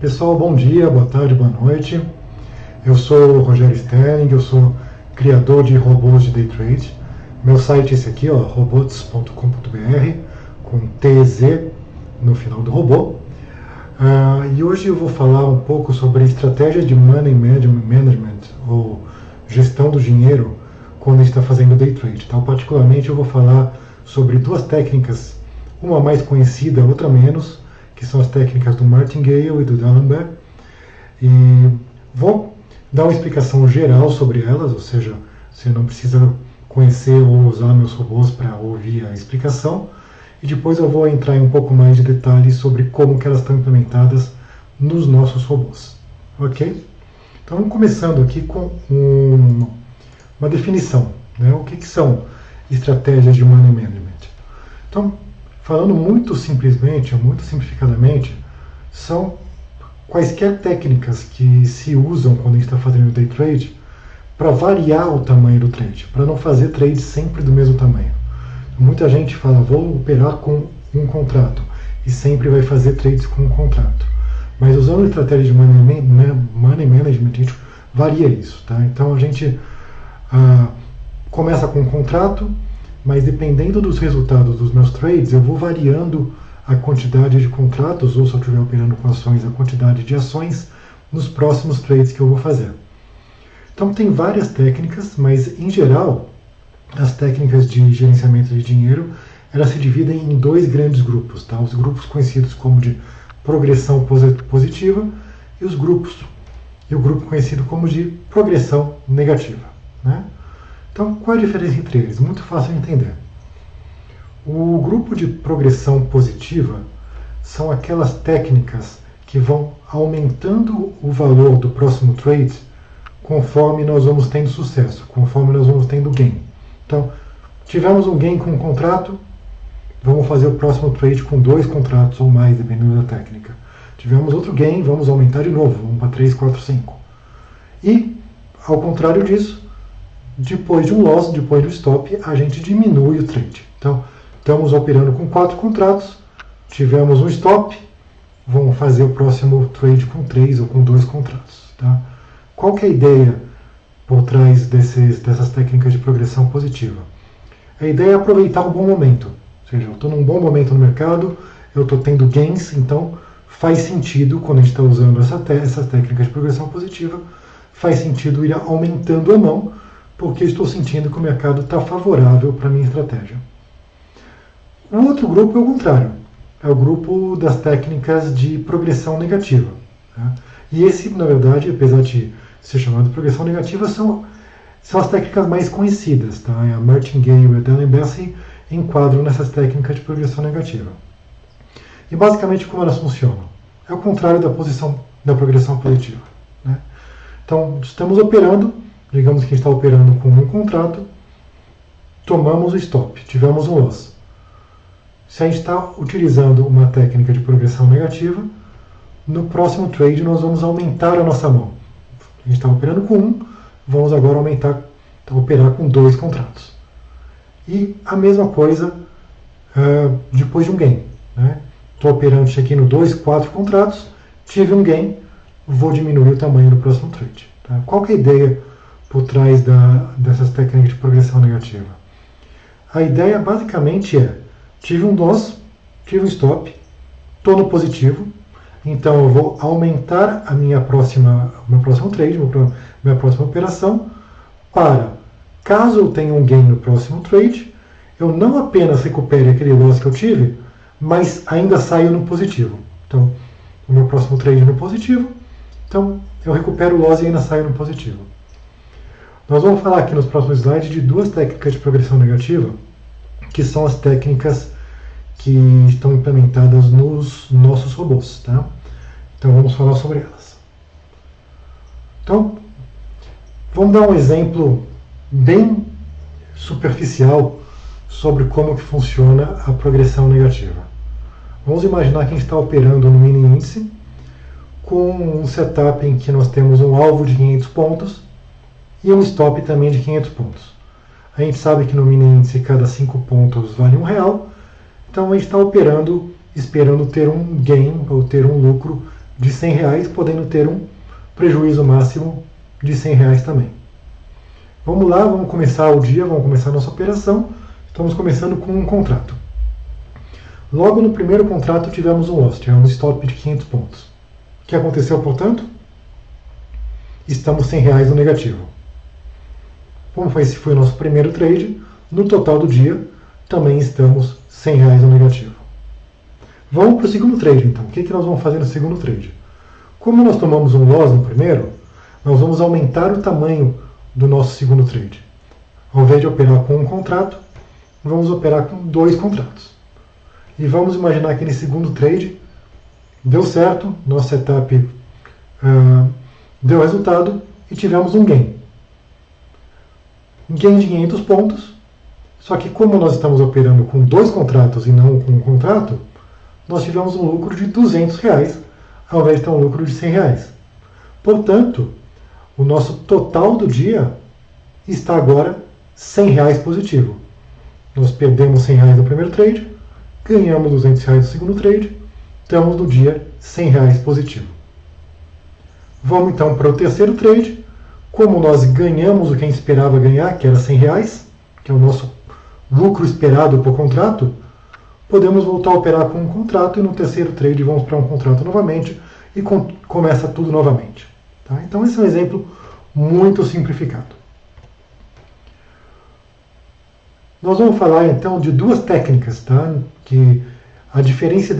Pessoal, bom dia, boa tarde, boa noite. Eu sou o Rogério Sterling, eu sou criador de robôs de Day Trade. Meu site é esse aqui, robots.com.br, com TZ no final do robô. E hoje eu vou falar um pouco sobre estratégia de Money Management, ou gestão do dinheiro, quando a gente está fazendo Day Trade. Então, particularmente, eu vou falar sobre duas técnicas, uma mais conhecida, outra menos, que são as técnicas do Martingale e do D'Alembert, e vou dar uma explicação geral sobre elas, ou seja, você não precisa conhecer ou usar meus robôs para ouvir a explicação, e depois eu vou entrar em um pouco mais de detalhes sobre como que elas estão implementadas nos nossos robôs, ok? Então, começando aqui com uma definição, né? O que são estratégias de Money Management? Então, falando muito simplesmente, muito simplificadamente, são quaisquer técnicas que se usam quando a gente está fazendo day trade para variar o tamanho do trade, para não fazer trade sempre do mesmo tamanho. Muita gente fala, vou operar com um contrato, e sempre vai fazer trades com um contrato. Mas usando a estratégia de Money Management, a gente varia isso. Tá? Então a gente começa com um contrato, mas dependendo dos resultados dos meus trades, eu vou variando a quantidade de contratos, ou se eu estiver operando com ações, a quantidade de ações nos próximos trades que eu vou fazer. Então tem várias técnicas, mas em geral, as técnicas de gerenciamento de dinheiro, elas se dividem em dois grandes grupos, tá? Os grupos conhecidos como de progressão positiva e o grupo conhecido como de progressão negativa, né? Então, qual é a diferença entre eles? Muito fácil de entender. O grupo de progressão positiva são aquelas técnicas que vão aumentando o valor do próximo trade conforme nós vamos tendo sucesso, conforme nós vamos tendo gain. Então, tivemos um gain com um contrato, vamos fazer o próximo trade com 2 contratos ou mais, dependendo da técnica. Tivemos outro gain, vamos aumentar de novo, vamos para 3, 4, 5. E, ao contrário disso, depois de um loss, depois do stop, a gente diminui o trade. Então, estamos operando com 4 contratos, tivemos um stop, vamos fazer o próximo trade com 3 ou com 2 contratos. Tá? Qual que é a ideia por trás dessas técnicas de progressão positiva? A ideia é aproveitar um bom momento. Ou seja, eu estou num bom momento no mercado, eu estou tendo gains, então faz sentido, quando a gente está usando essas técnicas de progressão positiva, faz sentido ir aumentando a mão, porque estou sentindo que o mercado está favorável para a minha estratégia. O outro grupo é o contrário. É o grupo das técnicas de progressão negativa. Tá? E esse, na verdade, apesar de ser chamado de progressão negativa, são as técnicas mais conhecidas. Tá? A Martingale e a D'Alembert enquadram nessas técnicas de progressão negativa. E basicamente como elas funcionam? É o contrário da progressão positiva. Né? Então, estamos operando, digamos que a gente está operando com um contrato, tomamos o stop, tivemos um loss. Se a gente está utilizando uma técnica de progressão negativa, no próximo trade nós vamos aumentar a nossa mão. A gente está operando com um, vamos agora operar com 2 contratos. E a mesma coisa depois de um gain. Estou operando, cheguei no 2, 4 contratos, tive um gain, vou diminuir o tamanho do próximo trade. Tá? Qual que é a ideia por trás dessas técnicas de progressão negativa? A ideia basicamente é, tive um loss, tive um stop, estou no positivo, então eu vou aumentar o meu próximo trade, minha próxima operação, para, caso eu tenha um gain no próximo trade, eu não apenas recupere aquele loss que eu tive, mas ainda saio no positivo. Então, o meu próximo trade no positivo, então eu recupero o loss e ainda saio no positivo. Nós vamos falar aqui nos próximos slides de duas técnicas de progressão negativa, que são as técnicas que estão implementadas nos nossos robôs. Tá? Então vamos falar sobre elas. Então, vamos dar um exemplo bem superficial sobre como que funciona a progressão negativa. Vamos imaginar que a gente está operando no mini índice com um setup em que nós temos um alvo de 500 pontos e um stop também de 500 pontos. A gente sabe que no mini índice cada 5 pontos vale R$1, então a gente está operando esperando ter um gain ou ter um lucro de R$100, podendo ter um prejuízo máximo de R$100 também. Vamos lá, vamos começar o dia, vamos começar a nossa operação. Estamos começando com um contrato. Logo no primeiro contrato tivemos um loss, tivemos um stop de 500 pontos. O que aconteceu, portanto? Estamos R$100 no negativo. Como esse foi o nosso primeiro trade, no total do dia também estamos R$100 no negativo. Vamos para o segundo trade, então. O que nós vamos fazer no segundo trade? Como nós tomamos um loss no primeiro, nós vamos aumentar o tamanho do nosso segundo trade. Ao invés de operar com um contrato, vamos operar com 2 contratos. E vamos imaginar que nesse segundo trade deu certo, nosso setup deu resultado e tivemos um gain. Um gain de 500 pontos, só que como nós estamos operando com 2 contratos e não com um contrato, nós tivemos um lucro de R$200, ao invés de ter um lucro de R$100. Portanto, o nosso total do dia está agora R$100 positivo. Nós perdemos R$100 no primeiro trade, ganhamos R$200 no segundo trade, estamos no dia R$100 positivo. Vamos então para o terceiro trade. Como nós ganhamos o que a gente esperava ganhar, que era R$100, que é o nosso lucro esperado por contrato, podemos voltar a operar com um contrato e no terceiro trade vamos para um contrato novamente e começa tudo novamente. Tá? Então esse é um exemplo muito simplificado. Nós vamos falar então de 2 técnicas, tá? Que a diferença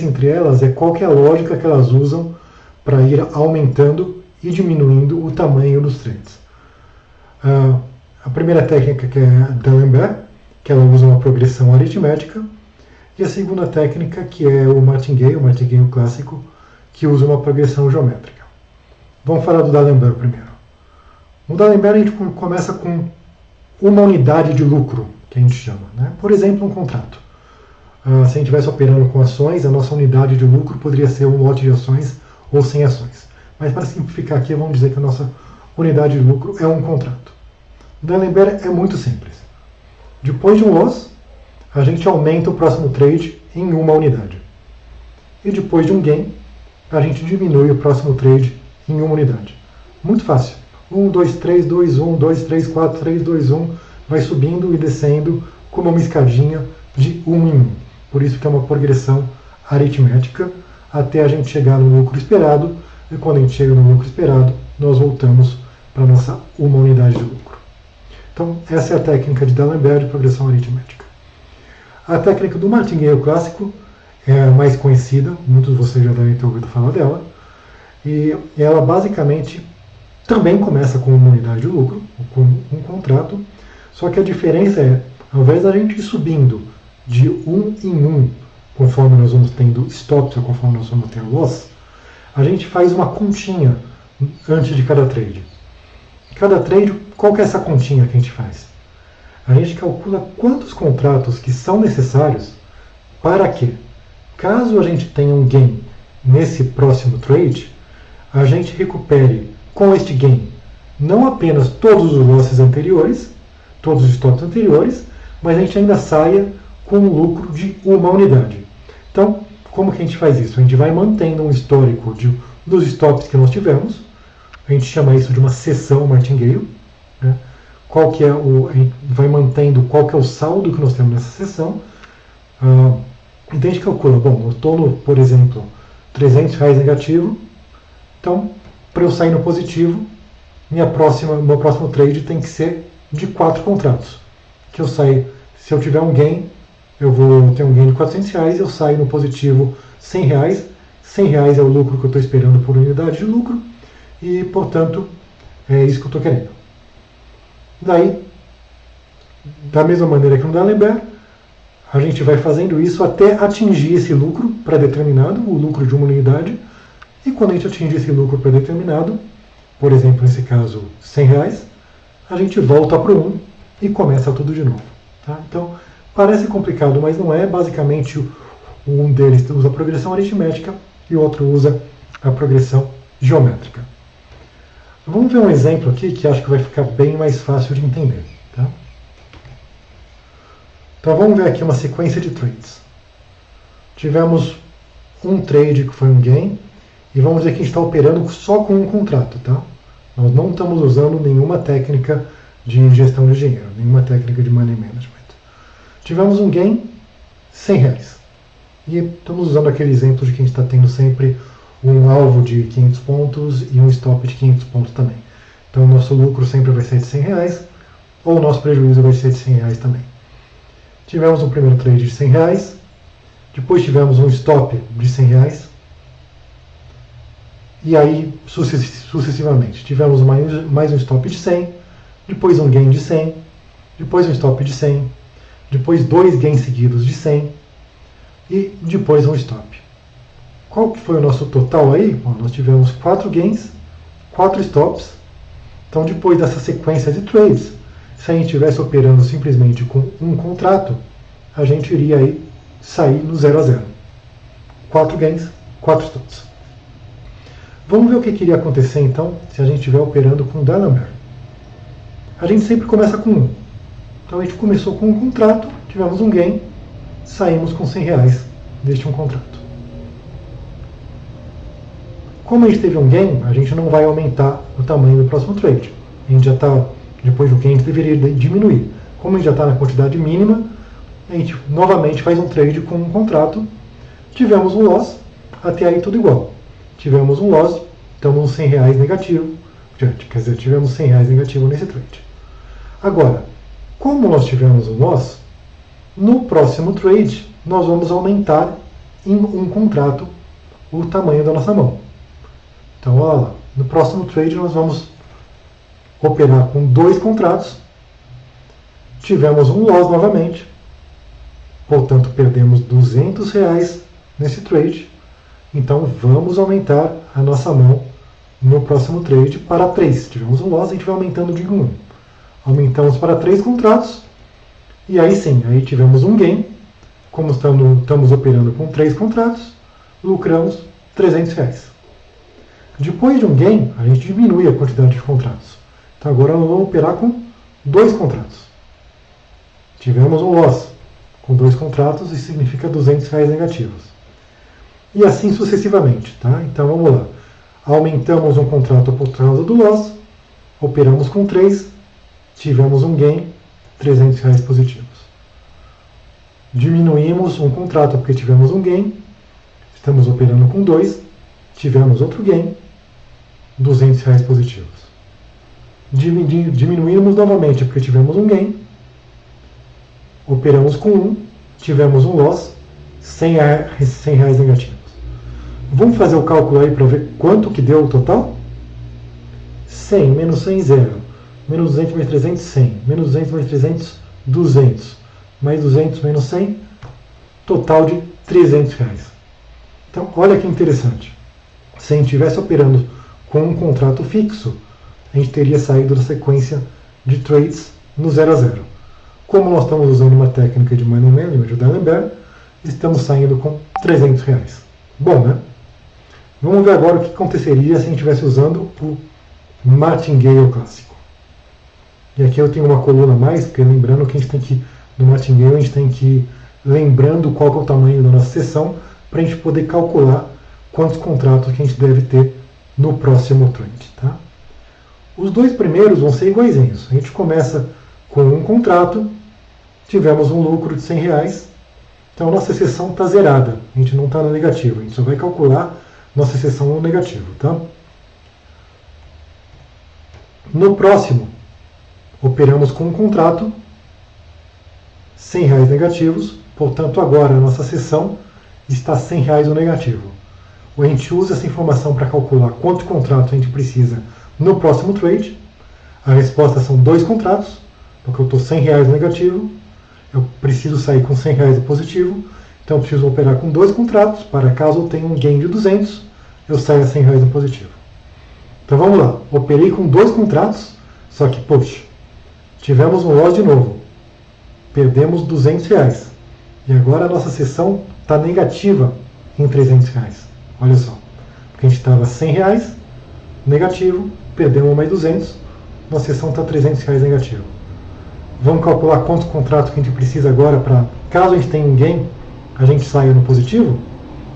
entre elas é qual que é a lógica que elas usam para ir aumentando e diminuindo o tamanho dos trades. A primeira técnica que é a D'Alembert, que ela usa uma progressão aritmética, e a segunda técnica que é o martingale clássico, que usa uma progressão geométrica. Vamos falar do D'Alembert primeiro. No D'Alembert a gente começa com uma unidade de lucro, que a gente chama. Né? Por exemplo, um contrato. Se a gente estivesse operando com ações, a nossa unidade de lucro poderia ser um lote de ações ou 100 ações. Mas para simplificar aqui, vamos dizer que a nossa unidade de lucro é um contrato. O D'Alembert é muito simples. Depois de um loss, a gente aumenta o próximo trade em uma unidade. E depois de um gain, a gente diminui o próximo trade em uma unidade. Muito fácil. 1, 2, 3, 2, 1, 2, 3, 4, 3, 2, 1. Vai subindo e descendo como uma escadinha de 1 em 1. Por isso que é uma progressão aritmética até a gente chegar no lucro esperado. E quando a gente chega no lucro esperado, nós voltamos para a nossa uma unidade de lucro. Então, essa é a técnica de D'Alembert de progressão aritmética. A técnica do martingale clássico é a mais conhecida, muitos de vocês já devem ter ouvido falar dela, e ela basicamente também começa com uma unidade de lucro, com um contrato, só que a diferença é, ao invés da gente ir subindo de 1 em 1, conforme nós vamos tendo stops ou conforme nós vamos tendo loss, a gente faz uma continha antes de cada trade. Cada trade, qual que é essa continha que a gente faz? A gente calcula quantos contratos que são necessários para que, caso a gente tenha um gain nesse próximo trade, a gente recupere com este gain não apenas todos os losses anteriores, todos os stops anteriores, mas a gente ainda saia com um lucro de uma unidade. Então, como que a gente faz isso? A gente vai mantendo um histórico dos stops que nós tivemos, a gente chama isso de uma seção martingale, né? A gente vai mantendo qual que é o saldo que nós temos nessa seção. Então a gente calcula, bom, eu estou, por exemplo, R$300 negativo, então para eu sair no positivo, meu próximo trade tem que ser de 4 contratos. Que eu saio, se eu tiver um gain, eu vou ter um gain de R$400, eu saio no positivo R$100. R$100 é o lucro que eu estou esperando por unidade de lucro e, portanto, é isso que eu estou querendo. Daí, da mesma maneira que no D'Alembert, a gente vai fazendo isso até atingir esse lucro pré-determinado, o lucro de uma unidade, e quando a gente atingir esse lucro pré-determinado, por exemplo, nesse caso, R$100, a gente volta para o 1 e começa tudo de novo. Tá? Então, parece complicado, mas não é. Basicamente, um deles usa a progressão aritmética e o outro usa a progressão geométrica. Vamos ver um exemplo aqui que acho que vai ficar bem mais fácil de entender. Tá? Então vamos ver aqui uma sequência de trades. Tivemos um trade que foi um gain E vamos dizer que a gente está operando só com um contrato, tá? Nós não estamos usando nenhuma técnica de gestão de dinheiro, nenhuma técnica de money management. Tivemos um gain, R$100. E estamos usando aquele exemplo de que a gente está tendo sempre um alvo de 500 pontos e um stop de 500 pontos também. Então o nosso lucro sempre vai ser de R$100, ou o nosso prejuízo vai ser de R$100 também. Tivemos um primeiro trade de R$100, depois tivemos um stop de R$100, e aí sucessivamente. Tivemos mais um stop de 100, depois um gain de 100, depois um stop de 100, depois 2 gains seguidos de 100 e depois um stop. Qual que foi o nosso total aí? Bom, nós tivemos 4 gains, 4 stops. Então depois dessa sequência de trades, se a gente estivesse operando simplesmente com um contrato, a gente iria aí sair no 0 a 0. 4 gains, 4 stops. Vamos ver o que iria acontecer então se a gente estiver operando com D'Alembert. A gente sempre começa com 1. Então a gente começou com um contrato, tivemos um gain, saímos com R$100 deste um contrato. Como a gente teve um gain, a gente não vai aumentar o tamanho do próximo trade. A gente já está, depois do gain, a gente deveria diminuir. Como a gente já está na quantidade mínima, a gente novamente faz um trade com um contrato. Tivemos um loss, até aí tudo igual. Tivemos um loss, estamos uns R$100 negativo. Quer dizer, tivemos R$100 negativo nesse trade. Agora, como nós tivemos um loss, no próximo trade nós vamos aumentar em um contrato o tamanho da nossa mão. Então, olha lá, no próximo trade nós vamos operar com 2 contratos. Tivemos um loss novamente, portanto perdemos R$200 nesse trade. Então vamos aumentar a nossa mão no próximo trade para 3. Tivemos um loss, a gente vai aumentando de 1. Aumentamos para 3 contratos. E aí sim, aí tivemos um gain. Como estamos operando com 3 contratos, lucramos R$300. Depois de um gain, a gente diminui a quantidade de contratos. Então agora nós vamos operar com 2 contratos. Tivemos um loss com 2 contratos, isso significa R$200 negativos. E assim sucessivamente, tá? Então vamos lá. Aumentamos um contrato por causa do loss, operamos com 3, tivemos um gain, R$300 positivos. Diminuímos um contrato porque tivemos um gain, estamos operando com 2, tivemos outro gain, R$200 positivos. Diminuímos novamente porque tivemos um gain, operamos com 1, tivemos um loss, R$100 negativos. Vamos fazer o cálculo aí para ver quanto que deu o total? 100 menos 100, 0. Menos 200 mais 300, 100. Menos 200 mais 300, 200. Mais 200 menos 100, total de R$300. Então, olha que interessante. Se a gente estivesse operando com um contrato fixo, a gente teria saído da sequência de trades no 0 a 0. Como nós estamos usando uma técnica de money management, o D'Alembert, estamos saindo com R$300. Bom, né? Vamos ver agora o que aconteceria se a gente estivesse usando o Martingale clássico. E aqui eu tenho uma coluna a mais, porque lembrando que a gente tem que, no Martingale, a gente tem que ir lembrando qual que é o tamanho da nossa sessão, para a gente poder calcular quantos contratos que a gente deve ter no próximo trade. Tá? Os 2 primeiros vão ser iguaizinhos. A gente começa com um contrato, tivemos um lucro de R$100, então a nossa sessão está zerada, a gente não está no negativo, a gente só vai calcular nossa sessão no negativo. Tá? No próximo, operamos com um contrato, R$100 negativos, portanto agora a nossa sessão está R$100 no negativo. A gente usa essa informação para calcular quanto contrato a gente precisa no próximo trade. A resposta são 2 contratos, porque eu estou R$100 no negativo, eu preciso sair com R$100 positivo, então eu preciso operar com 2 contratos, para caso eu tenha um gain de 200, eu saia R$100 no positivo. Então vamos lá, operei com 2 contratos, só que, poxa, tivemos um loss de novo, perdemos R$200, e agora a nossa sessão está negativa em R$300. Olha só, porque a gente estava R$100 negativo, perdemos mais 200, nossa sessão está R$300 negativo. Vamos calcular quantos contratos que a gente precisa agora para, caso a gente tenha um gain, a gente saia no positivo.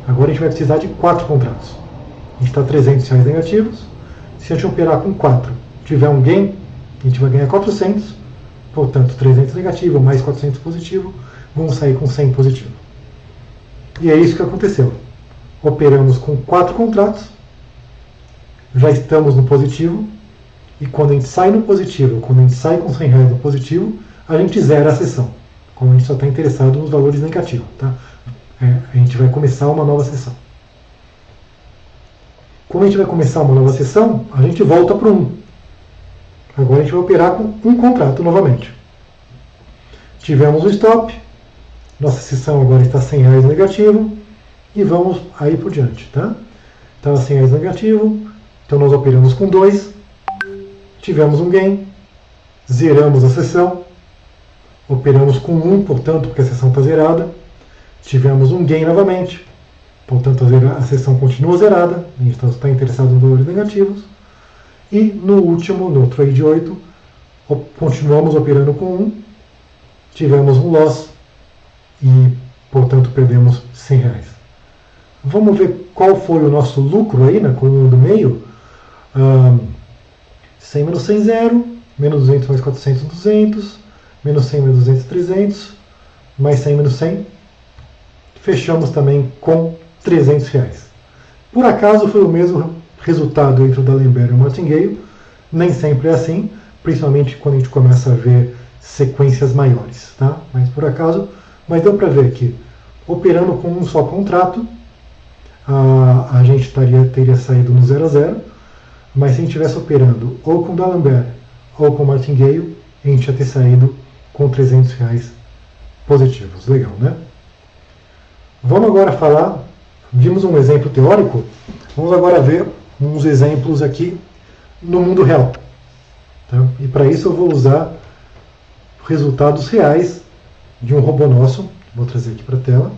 Agora a gente vai precisar de 4 contratos. gente está R$300 negativos. Se a gente operar com 4, tiver um gain, a gente vai ganhar 400, portanto 300 negativo mais 400 positivo, vamos sair com 100 positivo. E é isso que aconteceu. Operamos com 4 contratos, já estamos no positivo, e quando a gente sai no positivo, quando a gente sai com R$100 no positivo, a gente zera a sessão, como a gente só está interessado nos valores negativos. Tá? A gente vai começar uma nova sessão. Como a gente vai começar uma nova sessão, a gente volta para 1. Agora a gente vai operar com um contrato novamente. Tivemos o stop, nossa sessão agora está R$100 negativo, e vamos aí por diante. Tá? Estava R$100 negativo, então nós operamos com 2, tivemos um gain, zeramos a sessão, operamos com 1, portanto, porque a sessão está zerada, tivemos um gain novamente, portanto a sessão continua zerada, a gente está interessado nos valores negativos, e no último, no trade 8, continuamos operando com 1, tivemos um loss e, portanto, perdemos R$100. Vamos ver qual foi o nosso lucro aí na coluna do meio. 100 menos 100, 0, menos 200 mais 400, 200, menos 100 menos 200, 300, mais 100 menos 100. Fechamos também com R$300. Por acaso foi o mesmo resultado entre o D'Alembert e o Martingale. Nem sempre é assim, principalmente quando a gente começa a ver sequências maiores. Tá? Mas por acaso, mas deu para ver que operando com um só contrato, a gente teria saído no 0 a 0, mas se a gente estivesse operando ou com o D'Alembert ou com o Martingale, a gente ia ter saído com R$300 positivos. Legal, né? Vamos agora falar, vimos um exemplo teórico, vamos agora ver uns exemplos aqui no mundo real. Tá? E para isso eu vou usar resultados reais de um robô nosso. Vou trazer aqui para a tela.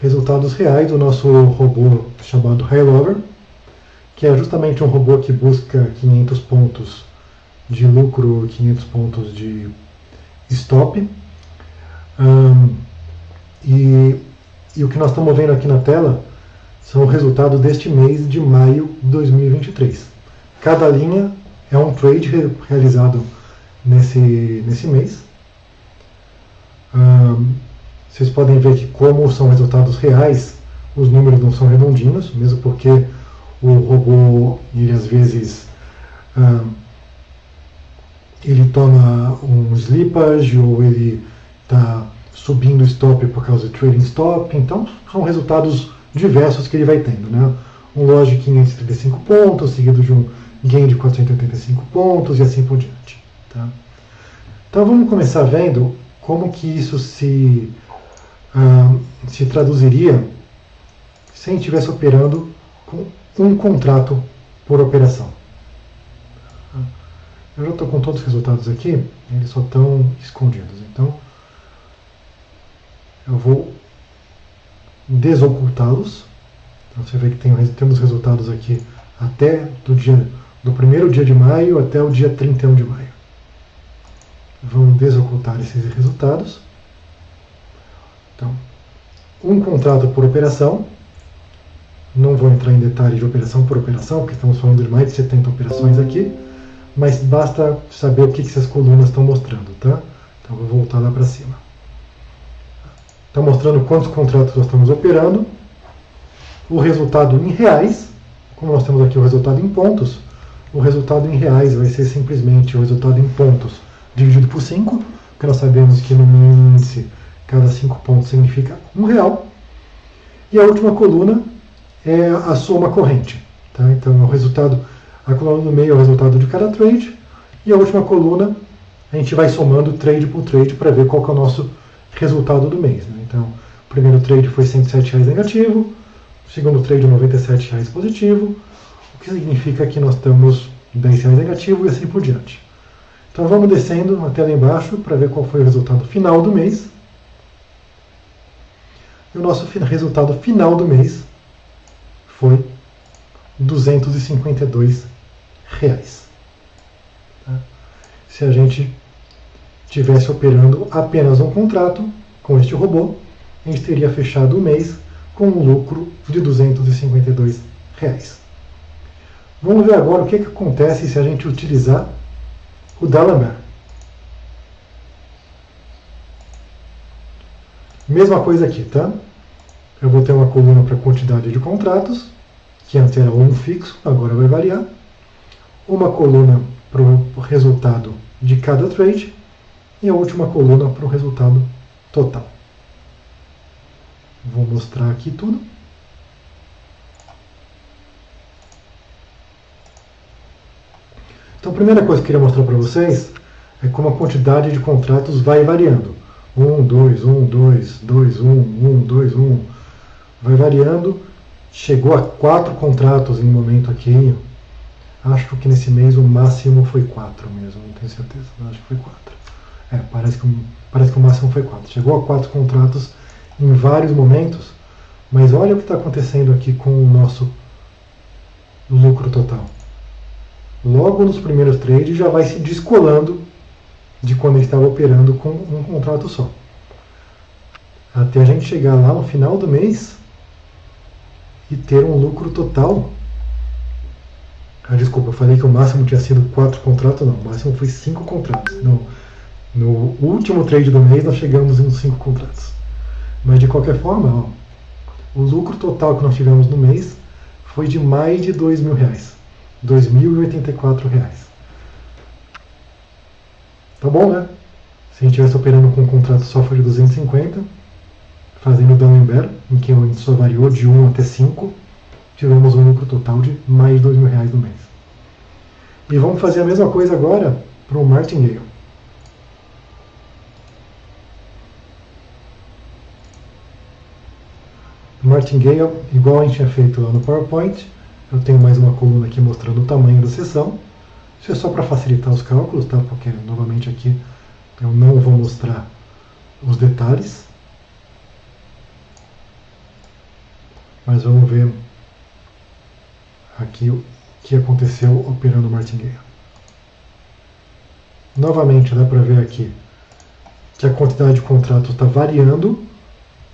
Resultados reais do nosso robô chamado Hailover, que é justamente um robô que busca 500 pontos de lucro, 500 pontos de stop. E o que nós estamos vendo aqui na tela são os resultados deste mês de maio de 2023. Cada linha é um trade realizado nesse mês. Vocês podem ver que, como são resultados reais, os números não são redondinhos, mesmo porque o robô, ele às vezes ele toma um slippage ou ele está subindo o stop por causa do trading stop. Então são resultados diversos que ele vai tendo, né? Um loss de 535 pontos, seguido de um gain de 485 pontos e assim por diante. Tá? Então vamos começar vendo como que isso se traduziria se a gente estivesse operando com um contrato por operação. Eu já estou com todos os resultados aqui, eles só estão escondidos. Então eu vou desocultá-los. Então você vê que temos resultados aqui até do primeiro dia de maio até o dia 31 de maio. Vamos desocultar esses resultados. Então, um contrato por operação. Não vou entrar em detalhes de operação por operação, porque estamos falando de mais de 70 operações aqui, mas basta saber o que essas colunas estão mostrando, tá? Então vou voltar lá para cima. Está mostrando quantos contratos nós estamos operando, o resultado em reais. Como nós temos aqui o resultado em pontos, o resultado em reais vai ser simplesmente o resultado em pontos dividido por 5, porque nós sabemos que no índice cada 5 pontos significa R$1. E a última coluna é a soma corrente. Tá? Então é o resultado, a coluna no meio é o resultado de cada trade, e a última coluna a gente vai somando trade por trade para ver qual que é o nosso resultado do mês. Né? Então o primeiro trade foi R$107 negativo, o segundo trade R$97 positivo, o que significa que nós estamos R$10 negativo e assim por diante. Então vamos descendo até lá embaixo para ver qual foi o resultado final do mês. E o nosso resultado final do mês foi R$252. Tá? Se a gente estivesse operando apenas um contrato com este robô, a gente teria fechado o mês com um lucro de R$252. Vamos ver agora o que acontece se a gente utilizar o D'Alembert. Mesma coisa aqui, tá? Eu vou ter uma coluna para quantidade de contratos, que antes era um fixo, agora vai variar. Uma coluna para o resultado de cada trade e a última coluna para o resultado total. Vou mostrar aqui tudo. Então a primeira coisa que eu queria mostrar para vocês é como a quantidade de contratos vai variando. 1, 2, 1, 2, 2, 1, 1, 2, 1. Vai variando. Chegou a 4 contratos em um momento aqui. Acho que nesse mês o máximo foi 4 mesmo, não tenho certeza. Acho que foi 4. Parece que o máximo foi 4. Chegou a 4 contratos em vários momentos. Mas olha o que está acontecendo aqui com o nosso lucro total. Logo nos primeiros trades já vai se descolando de quando a gente estava operando com um contrato só. Até a gente chegar lá no final do mês e ter um lucro total. Desculpa, eu falei que o máximo tinha sido 4 contratos, não, o máximo foi 5 contratos. No último trade do mês nós chegamos em 5 contratos. Mas de qualquer forma, o lucro total que nós tivemos no mês foi de mais de R$2.000. R$2.084. Tá bom, né? Se a gente estivesse operando com um contrato só foi de 250, fazendo o D'Alembert, em que a gente só variou de 1 até 5, tivemos um lucro total de mais de R$2.000 no mês. E vamos fazer a mesma coisa agora para o Martingale. Martingale, igual a gente tinha feito lá no PowerPoint, eu tenho mais uma coluna aqui mostrando o tamanho da seção. Isso é só para facilitar os cálculos, tá? Porque novamente aqui eu não vou mostrar os detalhes. Mas vamos ver aqui o que aconteceu operando o Martingale. Novamente dá para ver aqui que a quantidade de contratos está variando,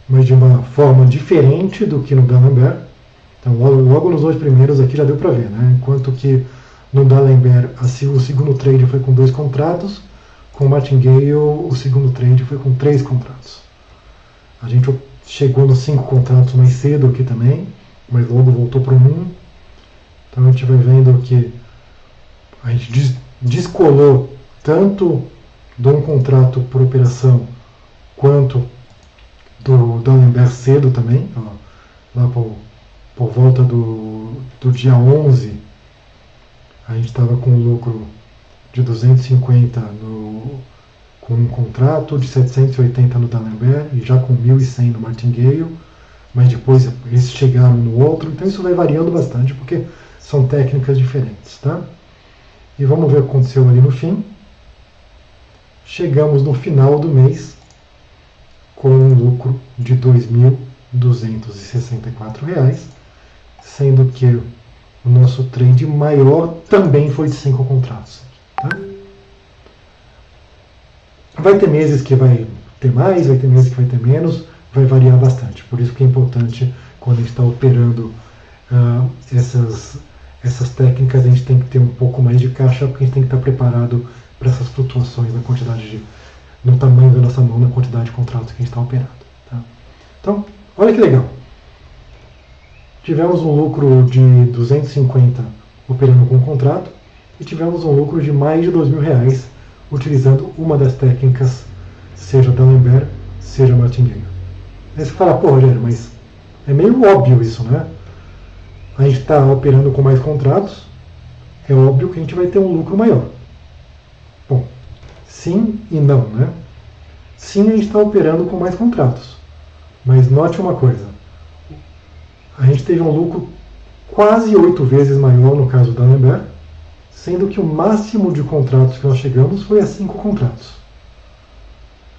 mas de uma forma diferente do que no D'Alembert. Então logo nos 2 primeiros aqui já deu para ver, né? Enquanto que no D'Alembert o segundo trade foi com 2 contratos, com o Martingale o segundo trade foi com 3 contratos. A gente chegou nos 5 contratos mais cedo aqui também, mas logo voltou para o 1. Então a gente vai vendo que a gente descolou tanto de um contrato por operação quanto do D'Alembert cedo também, lá por volta do dia 11, a gente estava com um lucro de 250 com um contrato, de 780 no D'Alembert e já com 1.100 no Martingale, mas depois eles chegaram no outro, então isso vai variando bastante porque são técnicas diferentes, tá? E vamos ver o que aconteceu ali no fim. Chegamos no final do mês com um lucro de R$ 2.264, sendo que o nosso trade maior também foi de 5 contratos. Tá? Vai ter meses que vai ter mais, vai ter meses que vai ter menos, vai variar bastante. Por isso que é importante, quando a gente está operando essas técnicas, a gente tem que ter um pouco mais de caixa, porque a gente tem que estar preparado para essas flutuações na quantidade no tamanho da nossa mão, na quantidade de contratos que a gente está operando. Tá? Então, olha que legal. Tivemos um lucro de 250 operando com um contrato e tivemos um lucro de mais de R$2.000 utilizando uma das técnicas, seja D'Alembert, seja Martingale. Aí você fala, pô, Rogério, mas é meio óbvio isso, né? A gente está operando com mais contratos, é óbvio que a gente vai ter um lucro maior. Bom, sim e não, né? Sim, a gente está operando com mais contratos, mas note uma coisa. A gente teve um lucro quase 8 vezes maior no caso da D'Alembert, sendo que o máximo de contratos que nós chegamos foi a 5 contratos.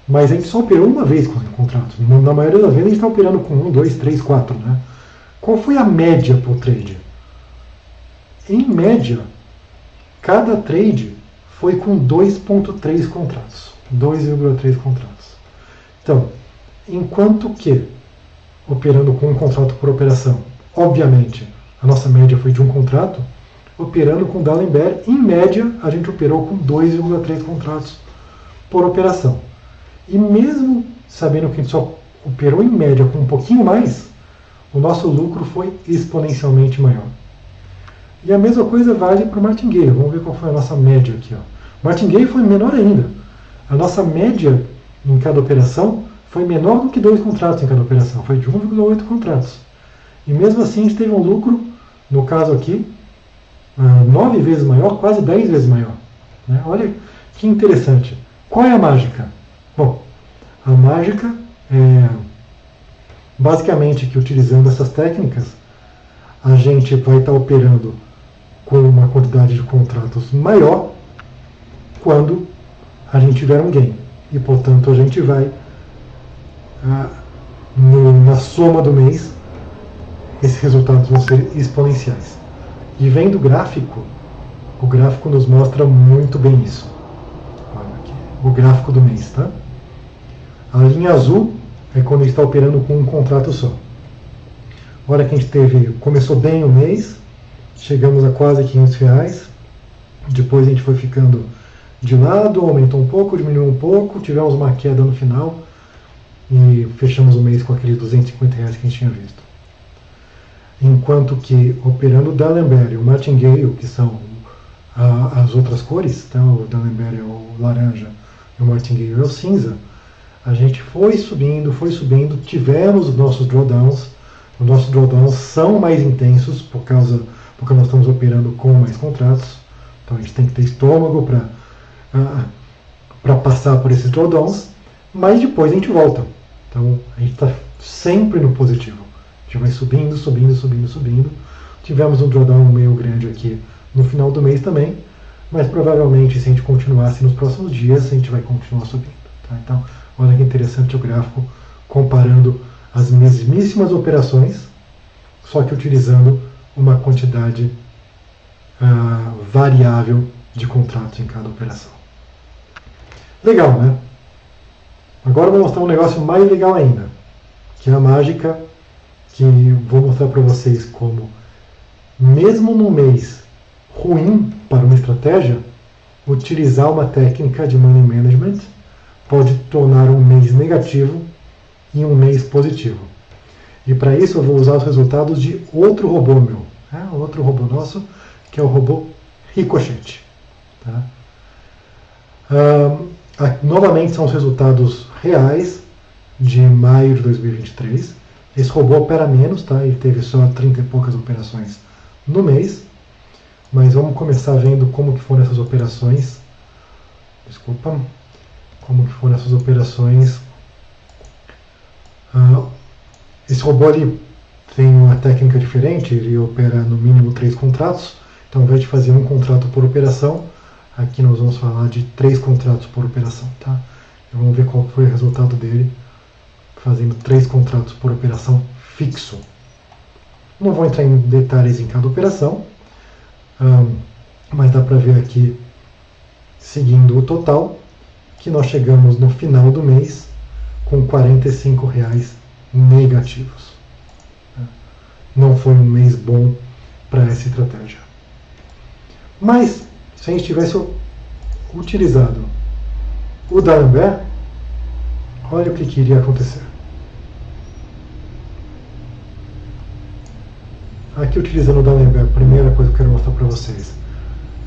Mas a gente só operou uma vez com 5 contratos. Na maioria das vezes a gente está operando com 1, 2, 3, 4. Né? Qual foi a média por trade? Em média, cada trade foi com 2,3 contratos. 2,3 contratos. Então, enquanto que operando com um contrato por operação. Obviamente, a nossa média foi de um contrato. Operando com D'Alembert, em média, a gente operou com 2,3 contratos por operação. E mesmo sabendo que a gente só operou em média com um pouquinho mais, o nosso lucro foi exponencialmente maior. E a mesma coisa vale para o Martingale. Vamos ver qual foi a nossa média aqui. Ó. O Martingale foi menor ainda. A nossa média em cada operação foi menor do que 2 contratos em cada operação. Foi de 1,8 contratos. E mesmo assim a gente teve um lucro, no caso aqui, 9 vezes maior, quase 10 vezes maior. Né? Olha que interessante. Qual é a mágica? Bom, a mágica é basicamente que utilizando essas técnicas, a gente vai estar operando com uma quantidade de contratos maior quando a gente tiver um gain. E, portanto, a gente vai, na soma do mês, esses resultados vão ser exponenciais. E vendo o gráfico nos mostra muito bem isso. Olha aqui, o gráfico do mês, tá? A linha azul é quando a gente está operando com um contrato só. Olha que a gente começou bem o mês, chegamos a quase R$500, depois a gente foi ficando de lado, aumentou um pouco, diminuiu um pouco, tivemos uma queda no final e fechamos o mês com aqueles R$250 que a gente tinha visto. Enquanto que operando o D'Alembert e o Martingale, que são as outras cores, então o D'Alembert é o laranja e o Martingale é o cinza, a gente foi subindo, tivemos os nossos drawdowns. Os nossos drawdowns são mais intensos porque nós estamos operando com mais contratos. Então a gente tem que ter estômago para passar por esses drawdowns, mas depois a gente volta. Então a gente está sempre no positivo. A gente vai subindo. Tivemos um drawdown meio grande aqui no final do mês também, mas provavelmente se a gente continuasse nos próximos dias, a gente vai continuar subindo. Tá? Então, olha que interessante o gráfico comparando as mesmíssimas operações, só que utilizando uma quantidade variável de contratos em cada operação. Legal, né? Agora eu vou mostrar um negócio mais legal ainda, que é a mágica que vou mostrar para vocês como, mesmo num mês ruim para uma estratégia, utilizar uma técnica de money management pode tornar um mês negativo em um mês positivo. E para isso eu vou usar os resultados de outro robô meu, outro robô nosso, que é o robô Ricochet. Tá? Novamente são os resultados reais de maio de 2023. Esse robô opera menos, tá? Ele teve só 30 e poucas operações no mês. Mas vamos começar vendo como que foram essas operações. Como que foram essas operações. Esse robô ali tem uma técnica diferente, ele opera no mínimo 3 contratos. Então, ao invés de fazer um contrato por operação, aqui nós vamos falar de 3 contratos por operação. Tá? E vamos ver qual foi o resultado dele, fazendo 3 contratos por operação fixo. Não vou entrar em detalhes em cada operação, mas dá para ver aqui, seguindo o total, que nós chegamos no final do mês com R$45 negativos. Não foi um mês bom para essa estratégia. Mas, se a gente tivesse utilizado o D'Alembert, olha o que iria acontecer. Aqui, utilizando o D'Alembert, a primeira coisa que eu quero mostrar para vocês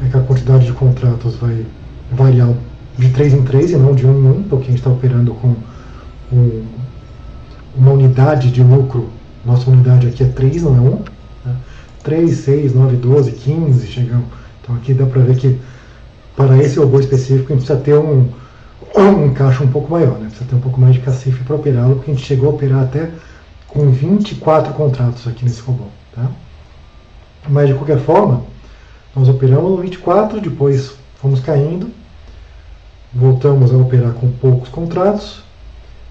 é que a quantidade de contratos vai variar de 3 em 3 e não de 1 em 1, porque a gente está operando com uma unidade de lucro. Nossa unidade aqui é 3, não é 1. Né? 3, 6, 9, 12, 15, chegamos. Então aqui dá para ver que para esse robô específico a gente precisa ter um caixa um pouco maior, né? Precisa ter um pouco mais de cacife para operá-lo, porque a gente chegou a operar até com 24 contratos aqui nesse robô. Tá? Mas de qualquer forma, nós operamos no 24, depois fomos caindo, voltamos a operar com poucos contratos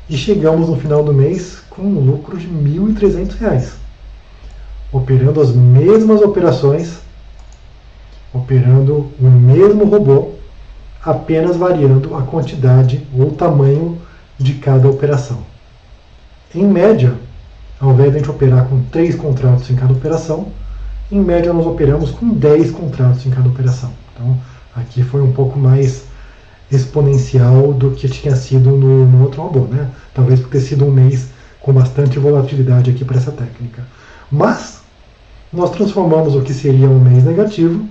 e chegamos no final do mês com um lucro de R$1.300, operando as mesmas operações, operando o mesmo robô, apenas variando a quantidade ou o tamanho de cada operação. Em média, ao invés de a gente operar com 3 contratos em cada operação, em média nós operamos com 10 contratos em cada operação. Então aqui foi um pouco mais exponencial do que tinha sido no outro robô, né? Talvez por ter sido um mês com bastante volatilidade aqui para essa técnica. Mas nós transformamos o que seria um mês negativo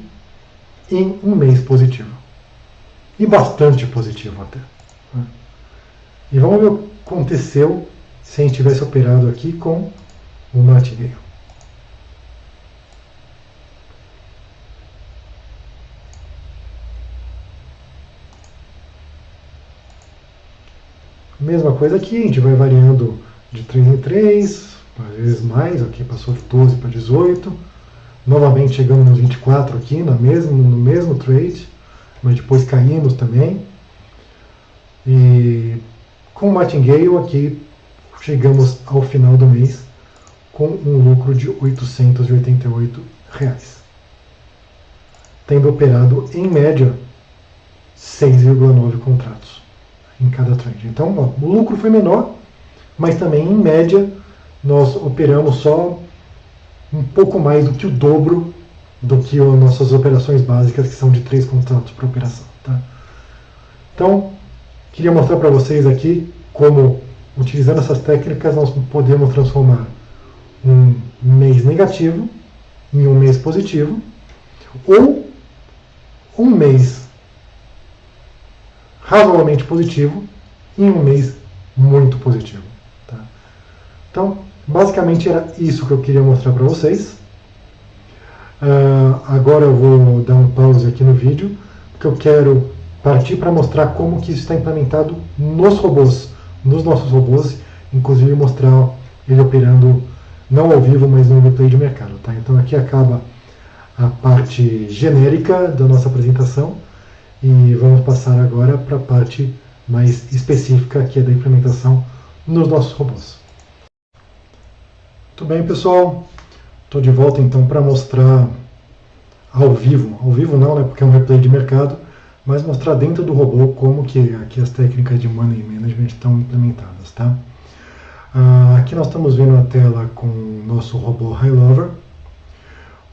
em um mês positivo. E bastante positivo até. E vamos ver o que aconteceu se a gente tivesse operado aqui com o martingale. Mesma coisa aqui, a gente vai variando de 3 em 3, às vezes mais, aqui passou de 12 para 18. Novamente chegamos nos 24 aqui, no mesmo trade, mas depois caímos também. E com o martingale aqui chegamos ao final do mês com um lucro de R$ 888, tendo operado em média 6,9 contratos em cada trade. Então ó, o lucro foi menor, mas também em média nós operamos só um pouco mais do que o dobro do que as nossas operações básicas, que são de 3 contratos por operação. Tá? Então, queria mostrar para vocês aqui como, utilizando essas técnicas, nós podemos transformar um mês negativo em um mês positivo, ou um mês razoavelmente positivo em um mês muito positivo. Tá? Então, basicamente era isso que eu queria mostrar para vocês. Agora eu vou dar um pause aqui no vídeo, porque eu quero partir para mostrar como que isso está implementado nos robôs, nos nossos robôs, inclusive mostrar ele operando não ao vivo, mas no replay de mercado. Tá? Então aqui acaba a parte genérica da nossa apresentação e vamos passar agora para a parte mais específica, que é da implementação nos nossos robôs. Muito bem, pessoal, estou de volta então para mostrar ao vivo não, né, porque é um replay de mercado, mas mostrar dentro do robô como que aqui as técnicas de Money Management estão implementadas. Tá? Aqui nós estamos vendo a tela com o nosso robô High-Lover.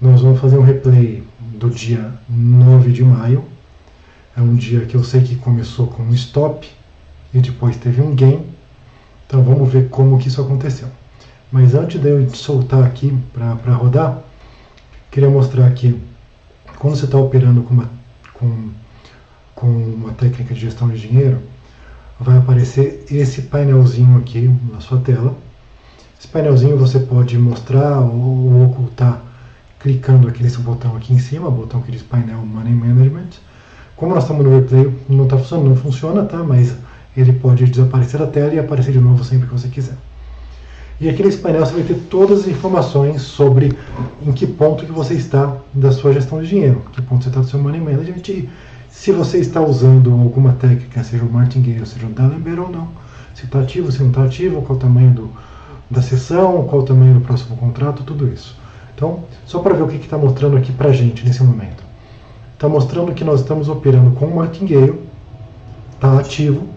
Nós vamos fazer um replay do dia 9 de maio. É um dia que eu sei que começou com um stop e depois teve um gain. Então vamos ver como que isso aconteceu. Mas antes de eu soltar aqui para rodar, queria mostrar aqui, quando você está operando com uma técnica de gestão de dinheiro, vai aparecer esse painelzinho aqui na sua tela. Esse painelzinho você pode mostrar ou ocultar clicando aqui nesse botão aqui em cima, o botão que diz Painel Money Management. Como nós estamos no replay, não está funcionando, não funciona, tá? Mas ele pode desaparecer da tela e aparecer de novo sempre que você quiser. E aqui nesse painel você vai ter todas as informações sobre em que ponto que você está da sua gestão de dinheiro, que ponto você está do seu Money Management, e se você está usando alguma técnica, seja o martingale, seja o D'Alembert ou não, se está ativo, se não está ativo, qual o tamanho da sessão, qual o tamanho do próximo contrato, tudo isso. Então, só para ver o que está mostrando aqui para a gente nesse momento. Está mostrando que nós estamos operando com o martingale, está ativo.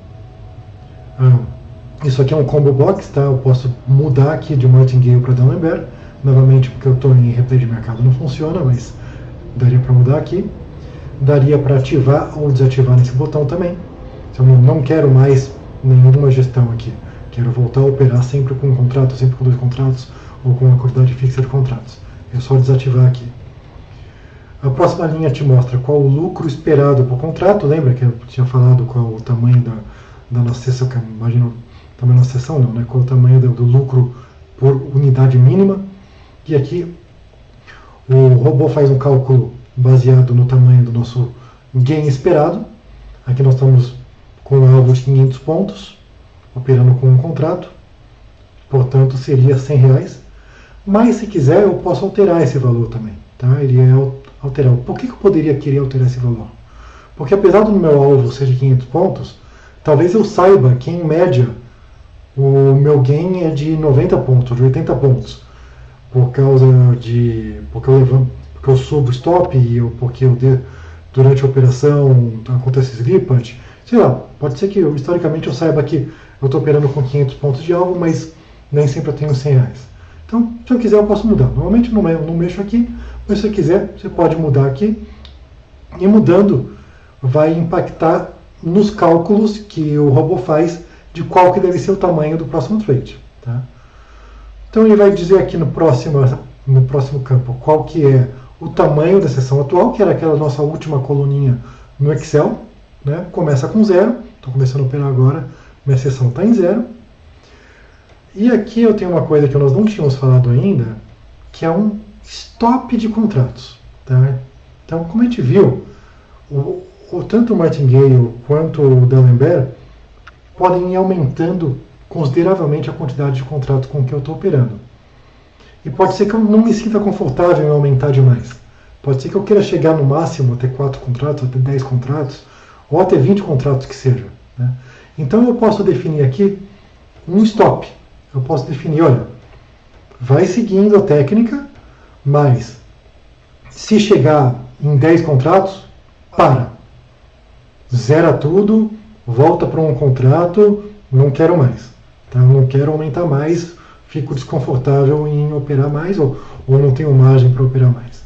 Isso aqui é um combo box, tá? Eu posso mudar aqui de martingale para D'Alembert, novamente porque eu estou em replay de mercado não funciona, mas daria para mudar aqui. Daria para ativar ou desativar nesse botão também. Se eu não quero mais nenhuma gestão aqui, quero voltar a operar sempre com um contrato, sempre com 2 contratos, ou com uma quantidade fixa de contratos. É só desativar aqui. A próxima linha te mostra qual o lucro esperado por contrato. Lembra que eu tinha falado qual o tamanho da nossa sessão, que imagino, tamanho da nossa sessão não, né? Qual o tamanho do lucro por unidade mínima. E aqui o robô faz um cálculo baseado no tamanho do nosso gain esperado. Aqui nós estamos com um alvo de 500 pontos, operando com um contrato, portanto seria R$100. Mas se quiser eu posso alterar esse valor também. Tá? Ele é alterável. Por que eu poderia querer alterar esse valor? Porque apesar do meu alvo ser de 500 pontos, talvez eu saiba que em média o meu gain é de 90 pontos, de 80 pontos, porque eu subo o stop e porque durante a operação acontece slippage. Sei lá, pode ser que historicamente eu saiba que eu estou operando com 500 pontos de alvo, mas nem sempre eu tenho R$100. Então, se eu quiser, eu posso mudar. Normalmente não mexo aqui, mas se você quiser, você pode mudar aqui. E mudando, vai impactar nos cálculos que o robô faz de qual que deve ser o tamanho do próximo trade. Tá? Então ele vai dizer aqui no próximo campo qual que é o tamanho da seção atual, que era aquela nossa última coluninha no Excel. Né? Começa com 0, estou começando a operar agora, minha seção está em 0. E aqui eu tenho uma coisa que nós não tínhamos falado ainda, que é um stop de contratos. Tá? Então, como a gente viu, tanto o Martingale quanto o D'Alembert podem ir aumentando consideravelmente a quantidade de contratos com que eu estou operando. E pode ser que eu não me sinta confortável em aumentar demais. Pode ser que eu queira chegar no máximo até 4 contratos, até 10 contratos, ou até 20 contratos que seja. Né? Então eu posso definir aqui um stop. Eu posso definir, olha, vai seguindo a técnica, mas se chegar em 10 contratos, para. Zera tudo, volta para um contrato, não quero mais. Tá? Não quero aumentar mais, fico desconfortável em operar mais ou não tenho margem para operar mais.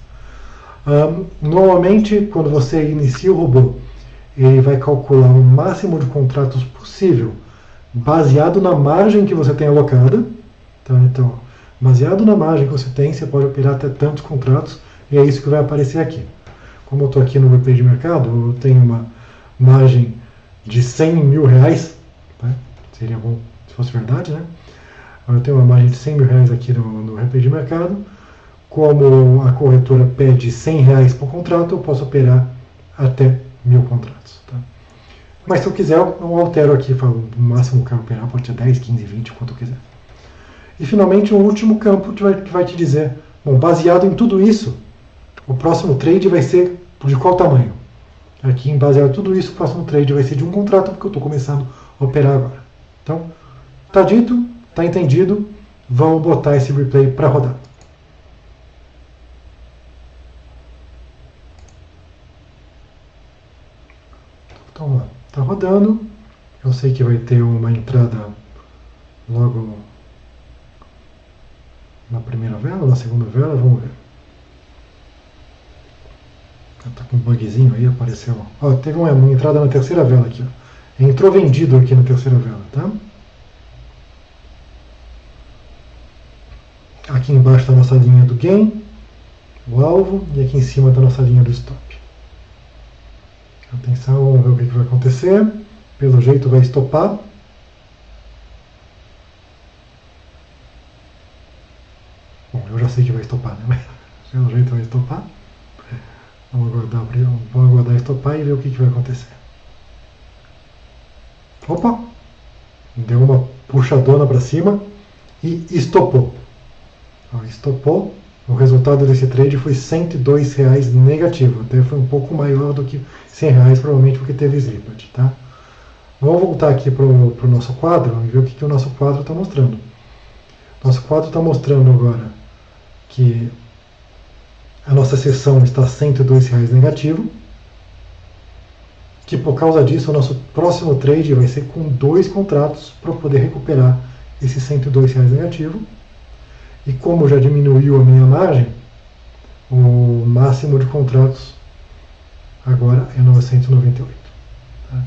Normalmente, quando você inicia o robô, ele vai calcular o máximo de contratos possível, baseado na margem que você tem alocada. Tá? Então, baseado na margem que você tem, você pode operar até tantos contratos, e é isso que vai aparecer aqui. Como eu estou aqui no replay de mercado, eu tenho uma margem de R$100 mil, tá? Seria bom se fosse verdade, né? Eu tenho uma margem de R$100 mil aqui no replay de mercado. Como a corretora pede R$100 por contrato, eu posso operar até 1.000 contratos. Tá? Mas se eu quiser, eu altero aqui, falo, o máximo que eu operar pode ser 10, 15, 20, quanto eu quiser. E finalmente, um último campo que vai te dizer, bom, baseado em tudo isso, o próximo trade vai ser de qual tamanho? Aqui, baseado em tudo isso, o próximo trade vai ser de um contrato, porque eu estou começando a operar agora. Então, está dito, está entendido, vamos botar esse replay para rodar. Então, lá, está rodando. Eu sei que vai ter uma entrada logo na primeira vela, na segunda vela, vamos ver. Tá com um bugzinho aí, apareceu. Ó, teve uma entrada na terceira vela aqui. Ó. Entrou vendido aqui na terceira vela, tá? Aqui embaixo está a nossa linha do gain, o alvo, e aqui em cima está a nossa linha do stop. Atenção, vamos ver o que vai acontecer. Pelo jeito vai estopar. Bom, eu já sei que vai estopar, né? Mas pelo jeito vai estopar. Vamos aguardar estopar e ver o que vai acontecer. Opa! Deu uma puxadona para cima e estopou. Estopou. O resultado desse trade foi R$102 negativo. Até foi um pouco maior do que R$100, provavelmente porque teve slippage. Tá? Vamos voltar aqui para o nosso quadro e ver o que o nosso quadro está mostrando. Nosso quadro está mostrando agora que a nossa seção está R$102 negativo, que por causa disso o nosso próximo trade vai ser com 2 contratos para poder recuperar esse R$102 negativo. E como já diminuiu a minha margem, o máximo de contratos agora é 998. Tá?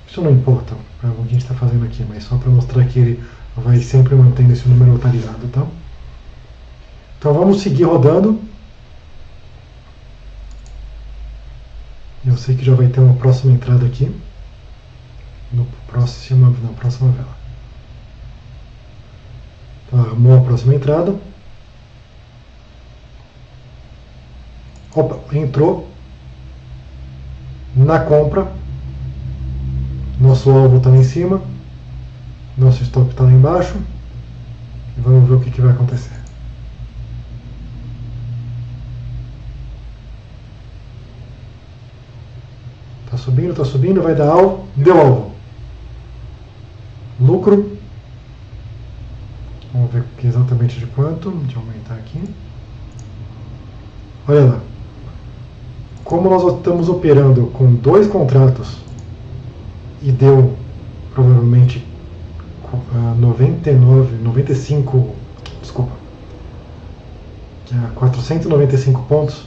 Isso não importa para o que a gente está fazendo aqui, mas só para mostrar que ele vai sempre mantendo esse número autorizado. Tá? Então vamos seguir rodando. Eu sei que já vai ter uma próxima entrada aqui, na próxima vela. Então, armou a próxima entrada. Opa, entrou na compra. Nosso alvo está lá em cima. Nosso stop está lá embaixo. E vamos ver o que vai acontecer. Está subindo, vai dar alvo, deu alvo. Lucro. Vamos ver exatamente de quanto. Deixa eu aumentar aqui. Olha lá. Como nós estamos operando com 2 contratos e deu provavelmente 495 pontos,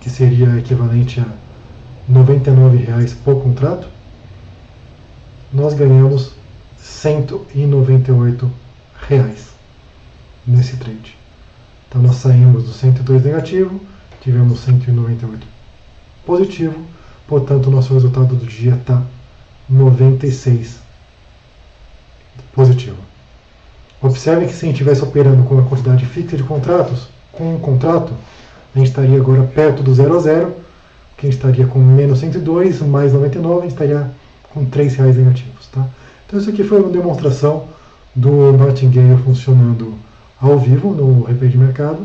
que seria equivalente a R$ 99,00 por contrato, nós ganhamos R$ 198 nesse trade. Então nós saímos do 102 negativo, tivemos 198 positivo, portanto o nosso resultado do dia está 96 positivo. Observe que se a gente estivesse operando com uma quantidade fixa de contratos, com um contrato, a gente estaria agora perto do 0 a 0, que a gente estaria com menos 102, mais 99, a gente estaria com R$ 3,00 negativos. Tá? Então isso aqui foi uma demonstração do Martingale funcionando ao vivo no replay de mercado.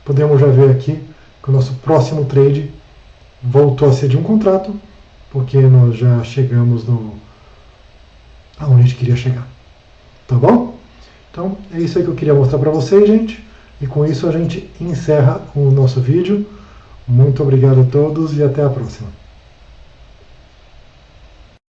Podemos já ver aqui que o nosso próximo trade voltou a ser de um contrato, porque nós já chegamos aonde a gente queria chegar. Tá bom? Então é isso aí que eu queria mostrar para vocês, gente. E com isso a gente encerra o nosso vídeo. Muito obrigado a todos e até a próxima.